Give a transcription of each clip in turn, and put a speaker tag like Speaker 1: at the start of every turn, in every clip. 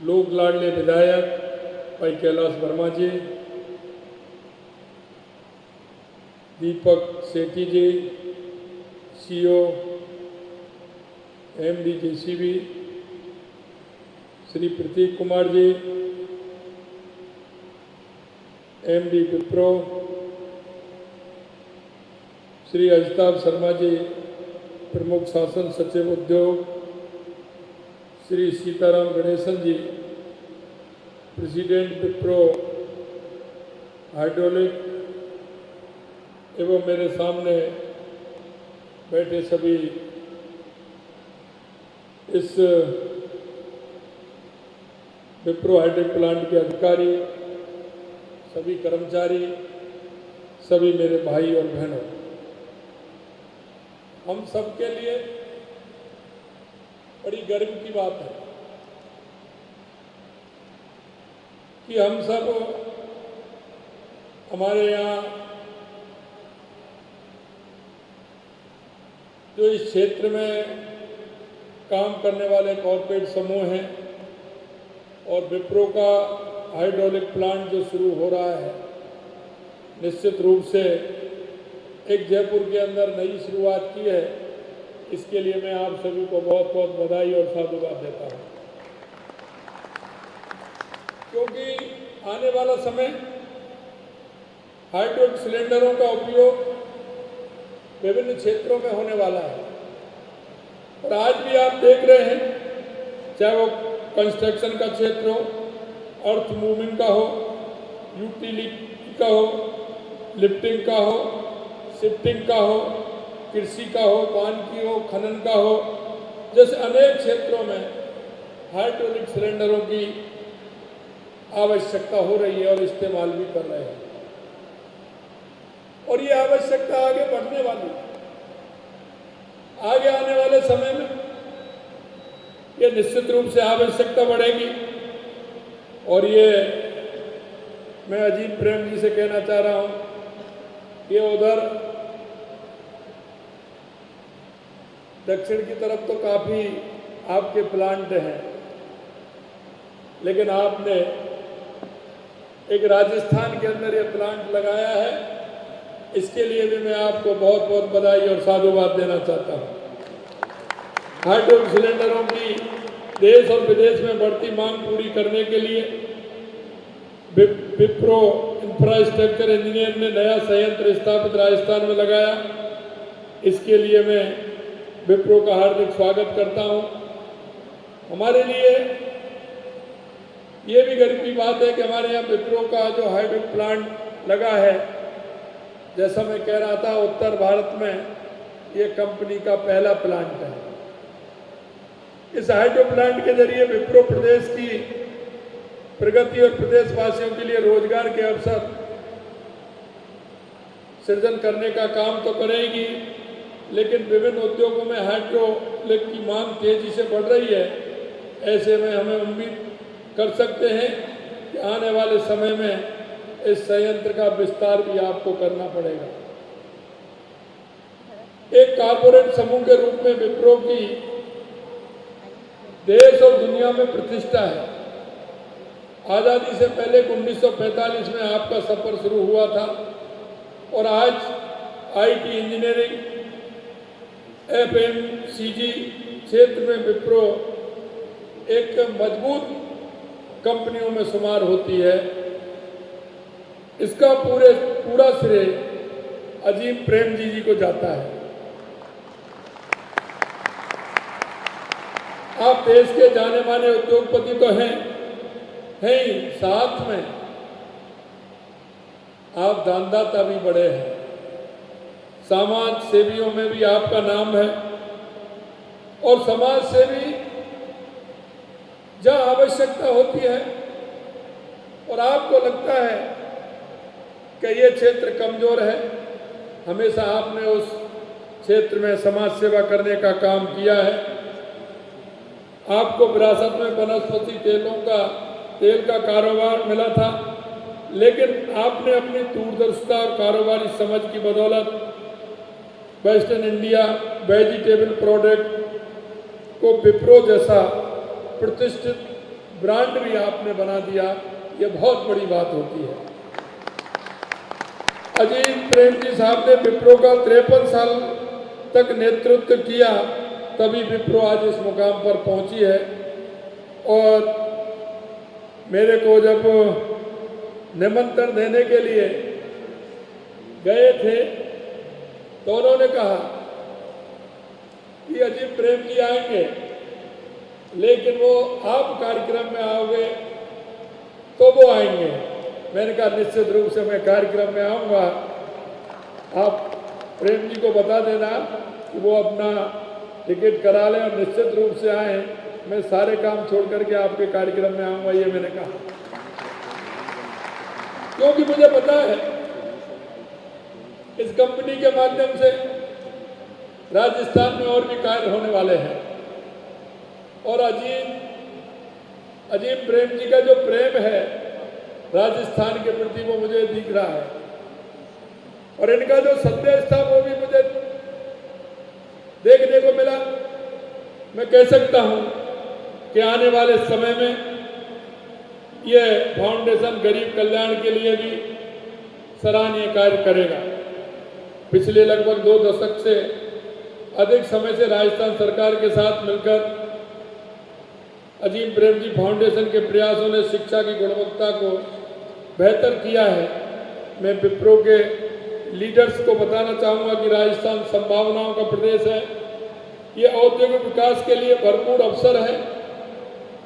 Speaker 1: लोक लाडले विधायक भाई कैलाश वर्मा जी, दीपक सेठी जी, सीओ एमडी जेसीबी, श्री प्रतीक कुमार जी, एमडी विप्रो, श्री अजिताभ शर्मा जी, प्रमुख शासन सचिव उद्योग, श्री सीताराम गणेशन जी, प्रेसिडेंट विप्रो हाइड्रोलिक, एवं मेरे सामने बैठे सभी इस विप्रो हाइड्रोलिक प्लांट के अधिकारी, सभी कर्मचारी, सभी मेरे भाई और बहनों, हम सब के लिए बड़ी गर्व की बात है कि हम सब हमारे यहाँ जो इस क्षेत्र में काम करने वाले कॉर्पोरेट समूह हैं और विप्रो का हाइड्रोलिक प्लांट जो शुरू हो रहा है, निश्चित रूप से एक जयपुर के अंदर नई शुरुआत की है। इसके लिए मैं आप सभी को बहुत बहुत बधाई और साधुवाद देता हूँ, क्योंकि आने वाला समय हाइड्रोलिक सिलेंडरों का उपयोग विभिन्न क्षेत्रों में होने वाला है। और आज भी आप देख रहे हैं, चाहे वो कंस्ट्रक्शन का क्षेत्र हो, अर्थ मूविंग का हो, यूटिलिटी का हो, लिफ्टिंग का हो, शिफ्टिंग का हो, कृषि का हो, वानिकी हो, खनन का हो, जैसे अनेक क्षेत्रों में हाइड्रोलिक सिलेंडरों की आवश्यकता हो रही है और इस्तेमाल भी कर रहे हैं। और ये आवश्यकता आगे बढ़ने वाली है। आगे आने वाले समय में ये निश्चित रूप से आवश्यकता बढ़ेगी। और ये मैं अजीत प्रेम जी से कहना चाह रहा हूँ कि उधर दक्षिण की तरफ तो काफ़ी आपके प्लांट हैं, लेकिन आपने एक राजस्थान के अंदर ये प्लांट लगाया है, इसके लिए भी मैं आपको बहुत बहुत बधाई और साधुवाद देना चाहता हूँ। हाइड्रोलिक सिलेंडरों की देश और विदेश में बढ़ती मांग पूरी करने के लिए विप्रो इंफ्रास्ट्रक्चर इंजीनियर ने नया संयंत्र स्थापित राजस्थान में लगाया। इसके लिए मैं विप्रो का हार्दिक स्वागत करता हूँ। हमारे लिए ये भी गर्व की बात है कि हमारे यहाँ विप्रो का जो हाइड्रोलिक प्लांट लगा है, जैसा मैं कह रहा था, उत्तर भारत में ये कंपनी का पहला प्लांट है। इस हाइड्रो प्लांट के जरिए विप्रो प्रदेश की प्रगति और प्रदेशवासियों के लिए रोजगार के अवसर सृजन करने का काम तो करेगी, लेकिन विभिन्न उद्योगों में हाइड्रोलिक की मांग तेजी से बढ़ रही है। ऐसे में हमें उम्मीद कर सकते हैं कि आने वाले समय में इस संयंत्र का विस्तार भी आपको करना पड़ेगा। एक कॉर्पोरेट समूह के रूप में विप्रो की देश और दुनिया में प्रतिष्ठा है। आज़ादी से पहले 1945 में आपका सफर शुरू हुआ था और आज आईटी इंजीनियरिंग, एफएमसीजी क्षेत्र में विप्रो एक मजबूत कंपनियों में शुमार होती है। इसका पूरा श्रेय अजीत प्रेम जी को जाता है। आप देश के जाने माने उद्योगपति तो हैं ही, साथ में आप दानदाता भी बड़े हैं। समाज सेवियों में भी आपका नाम है और समाज सेवी जहाँ आवश्यकता होती है और आपको लगता है कि ये क्षेत्र कमजोर है, हमेशा आपने उस क्षेत्र में समाज सेवा करने का काम किया है। आपको विरासत में वनस्पति तेल का कारोबार मिला था, लेकिन आपने अपनी दूरदर्शिता और कारोबारी समझ की बदौलत वेस्टर्न इंडिया वेजिटेबल प्रोडक्ट को विप्रो जैसा प्रतिष्ठित ब्रांड भी आपने बना दिया, ये बहुत बड़ी बात होती है। अजीत प्रेम जी साहब ने विप्रो का 53 साल तक नेतृत्व किया, तभी विप्रो आज इस मुकाम पर पहुंची है। और मेरे को जब निमंत्रण देने के लिए गए थे तो उन्होंने कहा कि अजीत प्रेम जी आएंगे, लेकिन वो आप कार्यक्रम में आओगे तो वो आएंगे। मैंने कहा निश्चित रूप से मैं कार्यक्रम में आऊँगा, आप प्रेम जी को बता देना कि वो अपना टिकट करा लें और निश्चित रूप से आएँ। मैं सारे काम छोड़ करके आपके कार्यक्रम में आऊँगा, ये मैंने कहा, क्योंकि मुझे पता है इस कंपनी के माध्यम से राजस्थान में और भी कार्य होने वाले हैं। और अजीत प्रेम जी का जो प्रेम है राजस्थान के प्रति वो मुझे दिख रहा है, और इनका जो संदेश था वो भी मुझे देखने को मिला। मैं कह सकता हूं कि आने वाले समय में ये फाउंडेशन गरीब कल्याण के लिए भी सराहनीय कार्य करेगा। पिछले लगभग 2 दशक से अधिक समय से राजस्थान सरकार के साथ मिलकर अजीत प्रेम जी फाउंडेशन के प्रयासों ने शिक्षा की गुणवत्ता को बेहतर किया है। मैं विप्रो के लीडर्स को बताना चाहूँगा कि राजस्थान संभावनाओं का प्रदेश है। ये औद्योगिक विकास के लिए भरपूर अवसर है।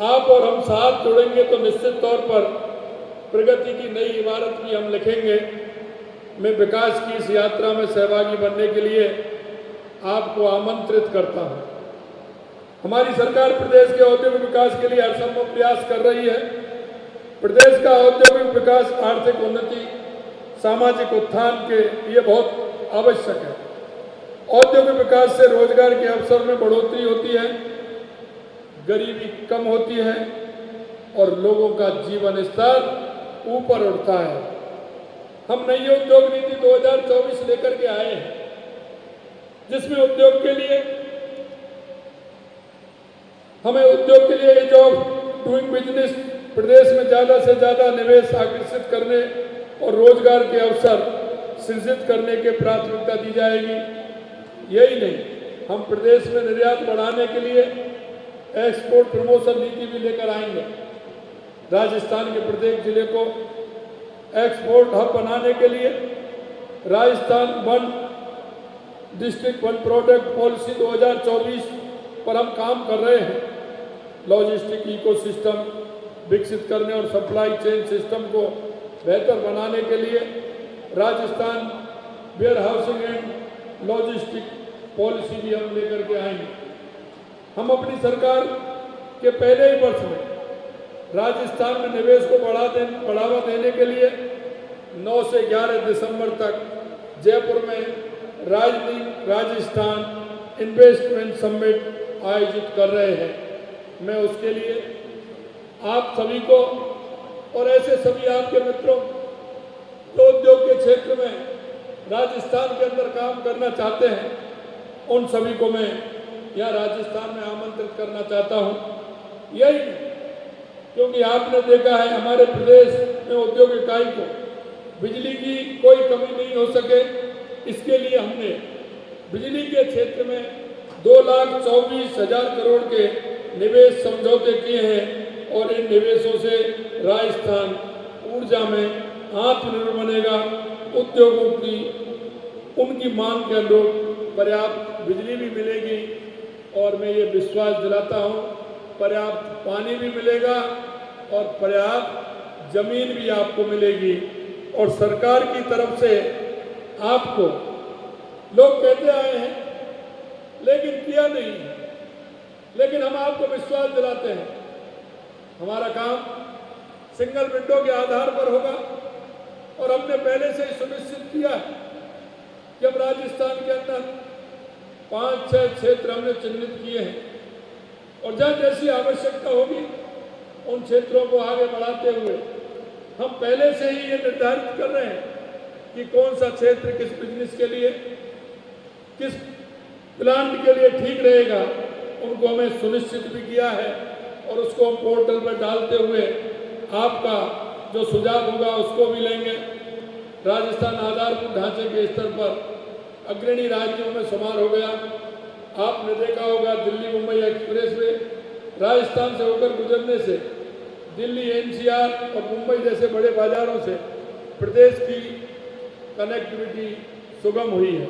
Speaker 1: आप और हम साथ जुड़ेंगे तो निश्चित तौर पर प्रगति की नई इमारत भी हम लिखेंगे। मैं विकास की इस यात्रा में सहभागी बनने के लिए आपको आमंत्रित करता हूँ। हमारी सरकार प्रदेश के औद्योगिक विकास के लिए हरसंभव प्रयास कर रही है। प्रदेश का औद्योगिक विकास आर्थिक उन्नति, सामाजिक उत्थान के लिए बहुत आवश्यक है। औद्योगिक विकास से रोजगार के अवसर में बढ़ोतरी होती है, गरीबी कम होती है और लोगों का जीवन स्तर ऊपर उठता है। हम नई उद्योग नीति 2024 लेकर के आए हैं, जिसमें उद्योग के लिए हमें उद्योग के लिए ईज ऑफ डूइंग बिजनेस, प्रदेश में ज़्यादा से ज़्यादा निवेश आकर्षित करने और रोजगार के अवसर सृजित करने के प्राथमिकता दी जाएगी। यही नहीं, हम प्रदेश में निर्यात बढ़ाने के लिए एक्सपोर्ट प्रमोशन नीति भी लेकर आएंगे। राजस्थान के प्रत्येक जिले को एक्सपोर्ट हब बनाने के लिए Rajasthan one district one product policy 2024 पर हम काम कर रहे हैं। लॉजिस्टिक इकोसिस्टम विकसित करने और सप्लाई चेन सिस्टम को बेहतर बनाने के लिए Rajasthan warehousing and logistic policy भी हम लेकर के आएंगे। हम अपनी सरकार के पहले ही वर्ष में राजस्थान में निवेश को बढ़ावा देने के लिए 9 से 11 दिसंबर तक जयपुर में राजस्थान इन्वेस्टमेंट समिट आयोजित कर रहे हैं। मैं उसके लिए आप सभी को और ऐसे सभी आपके मित्रों जो उद्योग के क्षेत्र में राजस्थान के अंदर काम करना चाहते हैं, उन सभी को मैं यहाँ राजस्थान में आमंत्रित करना चाहता हूँ। यही क्योंकि आपने देखा है हमारे प्रदेश में उद्योग इकाई को बिजली की कोई कमी नहीं हो सके, इसके लिए हमने बिजली के क्षेत्र में 2,24,000 करोड़ के निवेश समझौते किए हैं और इन निवेशों से राजस्थान ऊर्जा में आत्मनिर्भर बनेगा। उद्योगों की उनकी मांग के अनुरूप पर्याप्त बिजली भी मिलेगी और मैं ये विश्वास दिलाता हूँ पर्याप्त पानी भी मिलेगा और पर्याप्त जमीन भी आपको मिलेगी। और सरकार की तरफ से आपको लोग कहते आए हैं लेकिन किया नहीं, लेकिन हम आपको विश्वास दिलाते हैं हमारा काम सिंगल विंडो के आधार पर होगा। और हमने पहले से ही सुनिश्चित किया कि अब राजस्थान के अंदर 5-6 क्षेत्र हमने चिन्हित किए हैं और जहाँ जैसी आवश्यकता होगी उन क्षेत्रों को आगे बढ़ाते हुए हम पहले से ही ये निर्धारित कर रहे हैं कि कौन सा क्षेत्र किस बिजनेस के लिए, किस प्लांट के लिए ठीक रहेगा, उनको हमें सुनिश्चित भी किया है। और उसको हम पोर्टल पर डालते हुए आपका जो सुझाव होगा उसको भी लेंगे। राजस्थान आधारभूत ढांचे के स्तर पर अग्रणी राज्यों में शुमार हो गया। आपने देखा होगा दिल्ली मुंबई एक्सप्रेस वे राजस्थान से होकर गुजरने से दिल्ली एनसीआर और मुंबई जैसे बड़े बाजारों से प्रदेश की कनेक्टिविटी सुगम हुई है।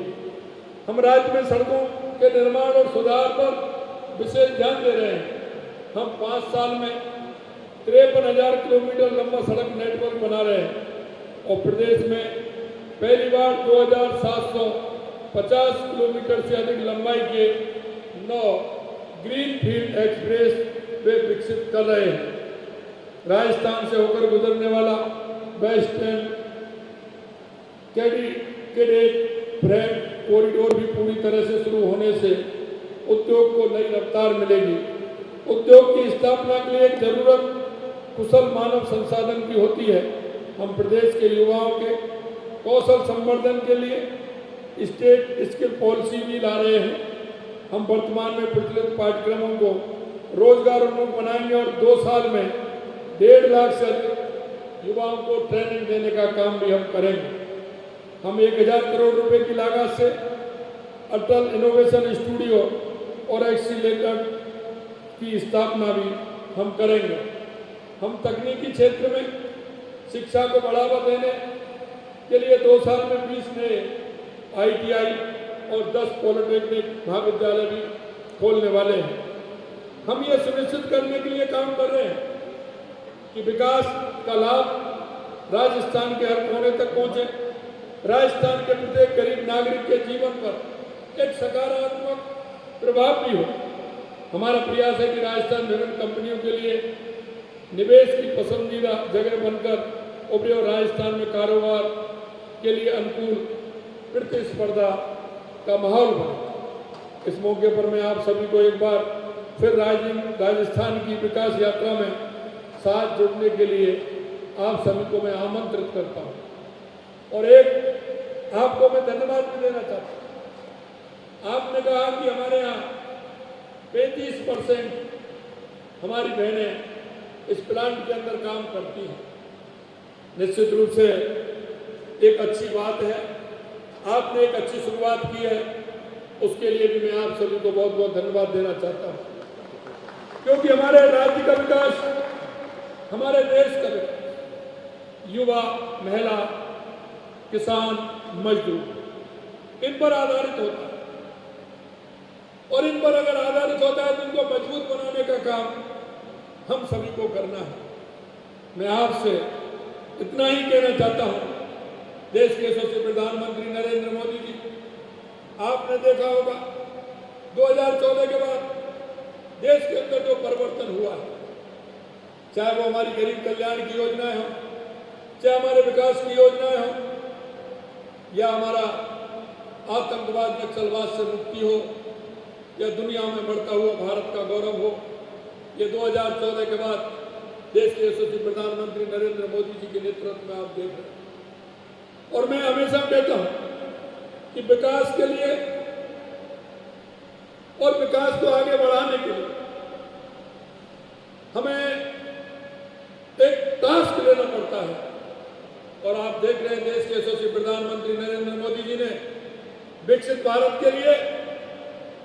Speaker 1: हम राज्य में सड़कों के निर्माण और सुधार पर विशेष ध्यान दे रहे हैं। हम 5 साल में 53,000 किलोमीटर लंबा सड़क नेटवर्क बना रहे हैं और प्रदेश में पहली बार 2,750 किलोमीटर से अधिक लंबाई के 9 ग्रीन फील्ड एक्सप्रेस वे विकसित कर रहे हैं। राजस्थान से होकर गुजरने वाला वेस्टर्न कैडेट फ्रेट कॉरिडोर भी पूरी तरह से शुरू होने से उद्योग को नई रफ्तार मिलेगी। उद्योग की स्थापना के लिए एक जरूरत कुशल मानव संसाधन की होती है। हम प्रदेश के युवाओं के कौशल संवर्धन के लिए स्टेट स्किल पॉलिसी भी ला रहे हैं। हम वर्तमान में प्रचलित पाठ्यक्रमों को रोजगार उन्मुख बनाएंगे और 2 साल में 1.5 लाख से अधिक युवाओं को ट्रेनिंग देने का काम भी हम करेंगे। हम 1,000 करोड़ रुपए की लागत से अटल इनोवेशन स्टूडियो और एक्सीलेटर की स्थापना भी हम करेंगे। हम तकनीकी क्षेत्र में शिक्षा को बढ़ावा देने के लिए 2 साल में 20 नए ITI और 10 पॉलिटेक्निक महाविद्यालय भी खोलने वाले हैं। हम ये सुनिश्चित करने के लिए काम कर रहे हैं कि विकास का लाभ राजस्थान के हर कोने तक पहुंचे। राजस्थान के प्रत्येक गरीब नागरिक के जीवन पर एक सकारात्मक प्रभाव भी हो। हमारा प्रयास है कि राजस्थान विभिन्न कंपनियों के लिए निवेश की पसंदीदा जगह बनकर उभरे और राजस्थान में कारोबार के लिए अनुकूल प्रतिस्पर्धा का माहौल बने। इस मौके पर मैं आप सभी को एक बार फिर राजस्थान की विकास यात्रा में साथ जुड़ने के लिए आप सभी को मैं आमंत्रित करता हूँ और एक आपको मैं धन्यवाद भी देना चाहता हूँ। आपने कहा कि हमारे यहाँ 35% हमारी बहनें इस प्लांट के अंदर काम करती हैं। निश्चित रूप से एक अच्छी बात है। आपने एक अच्छी शुरुआत की है, उसके लिए भी मैं आप सभी को बहुत बहुत धन्यवाद देना चाहता हूँ, क्योंकि हमारे राज्य का विकास, हमारे देश का विकास युवा, महिला, किसान, मजदूर इन पर आधारित होता है और इन पर अगर आधारित होता है तो इनको मजबूत बनाने का काम हम सभी को करना है। मैं आपसे इतना ही कहना चाहता हूं, देश के यशस्वी प्रधानमंत्री नरेंद्र मोदी जी, आपने देखा होगा 2014 के बाद देश के अंदर जो परिवर्तन हुआ है, चाहे वो हमारी गरीब कल्याण की योजनाएं हो, चाहे हमारे विकास की योजनाएं हो, या हमारा आतंकवाद नक्सलवाद से मुक्ति हो, या दुनिया में बढ़ता हुआ भारत का गौरव हो, ये 2014 के बाद देश के यशस्वी प्रधानमंत्री नरेंद्र मोदी जी के नेतृत्व में आप देख रहे हैं। और मैं हमेशा कहता हूं कि विकास के लिए और विकास को आगे बढ़ाने के लिए हमें एक टास्क लेना पड़ता है। और आप देख रहे हैं देश के यशस्वी प्रधानमंत्री नरेंद्र मोदी जी ने विकसित भारत के लिए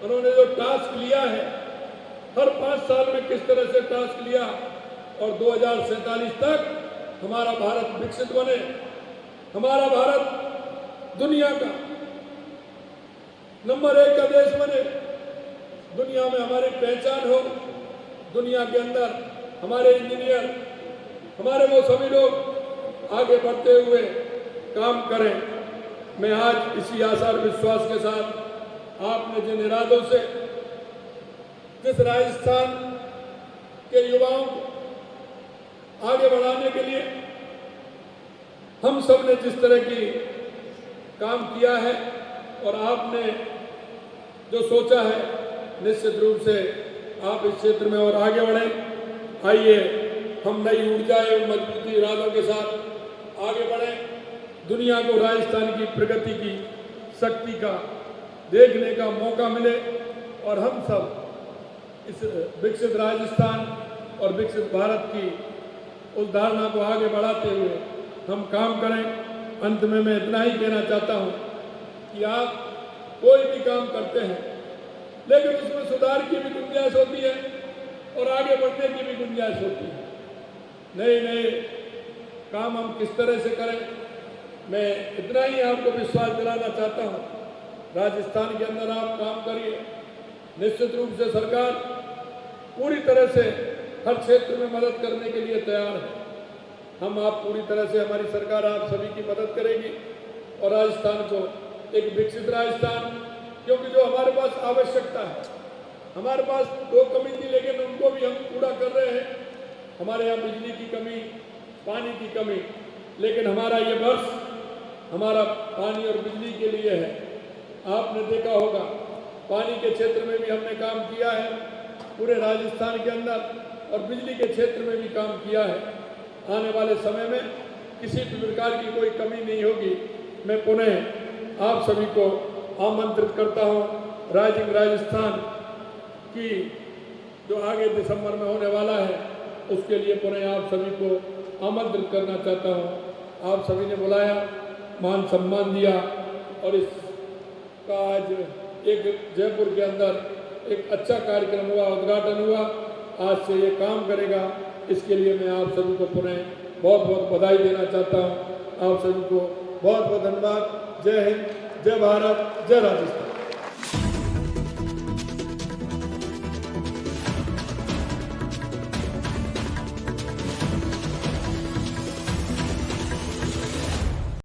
Speaker 1: उन्होंने जो टास्क लिया है, हर 5 साल में किस तरह से टास्क लिया और 2047 तक हमारा भारत विकसित बने, हमारा भारत दुनिया का नंबर 1 का देश बने, दुनिया में हमारी पहचान हो, दुनिया के अंदर हमारे इंजीनियर, हमारे वो सभी लोग आगे बढ़ते हुए काम करें। मैं आज इसी आशा और विश्वास के साथ आपने जिन इरादों से जिस राजस्थान के युवाओं को आगे बढ़ाने के लिए हम सब ने जिस तरह की काम किया है और आपने जो सोचा है, निश्चित रूप से आप इस क्षेत्र में और आगे बढ़ें। आइए हम नई ऊर्जा एवं मजबूती इरादों के साथ आगे बढ़ें, दुनिया को राजस्थान की प्रगति की शक्ति का देखने का मौका मिले और हम सब इस विकसित राजस्थान और विकसित भारत की उस धारणा को आगे बढ़ाते हुए हम काम करें। अंत में मैं इतना ही कहना चाहता हूं कि आप कोई भी काम करते हैं लेकिन उसमें सुधार की भी गुंजाइश होती है और आगे बढ़ने की भी गुंजाइश होती है। नए नए काम हम किस तरह से करें, मैं इतना ही आपको विश्वास दिलाना चाहता हूं। राजस्थान के अंदर आप काम करिए, निश्चित रूप से सरकार पूरी तरह से हर क्षेत्र में मदद करने के लिए तैयार है। हम आप पूरी तरह से, हमारी सरकार आप सभी की मदद करेगी और राजस्थान को एक विकसित राजस्थान, क्योंकि जो हमारे पास आवश्यकता है, हमारे पास 2 कमी थी लेकिन उनको भी हम पूरा कर रहे हैं। हमारे यहाँ बिजली की कमी, पानी की कमी, लेकिन हमारा ये वर्ष हमारा पानी और बिजली के लिए है। आपने देखा होगा पानी के क्षेत्र में भी हमने काम किया है पूरे राजस्थान के अंदर, और बिजली के क्षेत्र में भी काम किया है। आने वाले समय में किसी भी प्रकार की कोई कमी नहीं होगी। मैं पुनः आप सभी को आमंत्रित करता हूं राइजिंग राजस्थान की जो आगे दिसंबर में होने वाला है, उसके लिए पुनः आप सभी को आमंत्रित करना चाहता हूं। आप सभी ने बुलाया, मान सम्मान दिया और इसका आज एक जयपुर के अंदर एक अच्छा कार्यक्रम हुआ, उद्घाटन हुआ। आज से ये काम करेगा, इसके लिए मैं आप सभी को पुनः बहुत बहुत बधाई देना चाहता हूँ। आप सभी को बहुत बहुत धन्यवाद। जय हिंद, जय भारत, जय राजस्थान।